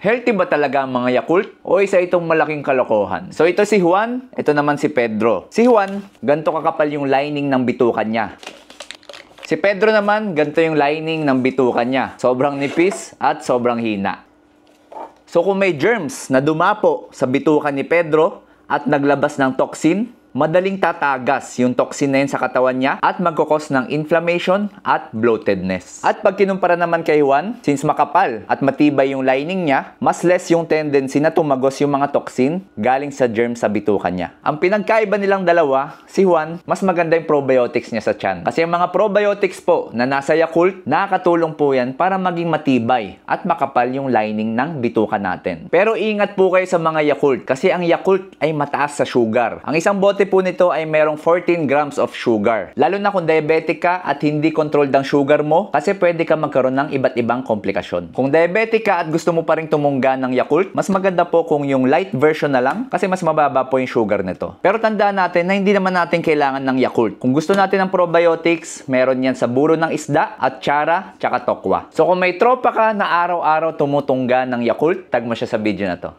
Healthy ba talaga ang mga Yakult? O isa itong malaking kalokohan? So ito si Juan, ito naman si Pedro. Si Juan, ganito kakapal yung lining ng bitukan niya. Si Pedro naman, ganito yung lining ng bitukan niya. Sobrang nipis at sobrang hina. So kung may germs na dumapo sa bitukan ni Pedro at naglabas ng toxin, madaling tatagas yung toxin na yun sa katawan niya at magkukos ng inflammation at bloatedness. At pag kinumpara naman kay Juan, since makapal at matibay yung lining niya, mas less yung tendency na tumagos yung mga toxin galing sa germ sa bitukan niya. Ang pinagkaiba nilang dalawa, si Juan, mas maganda yung probiotics niya sa tiyan. Kasi yung mga probiotics po na nasa Yakult, nakakatulong po yan para maging matibay at makapal yung lining ng bitukan natin. Pero ingat po kayo sa mga Yakult kasi ang Yakult ay mataas sa sugar. Ang isang bote po nito ay merong 14 grams of sugar. Lalo na kung diabetic ka at hindi controlled ang sugar mo kasi pwede ka magkaroon ng iba't ibang komplikasyon. Kung diabetic ka at gusto mo pa rin tumungga ng Yakult, mas maganda po kung yung light version na lang kasi mas mababa po yung sugar nito. Pero tandaan natin na hindi naman natin kailangan ng Yakult. Kung gusto natin ng probiotics, meron yan sa buro ng isda at tsara, tsaka tokwa. So kung may tropa ka na araw-araw tumutungga ng Yakult, tag mo siya sa video na to.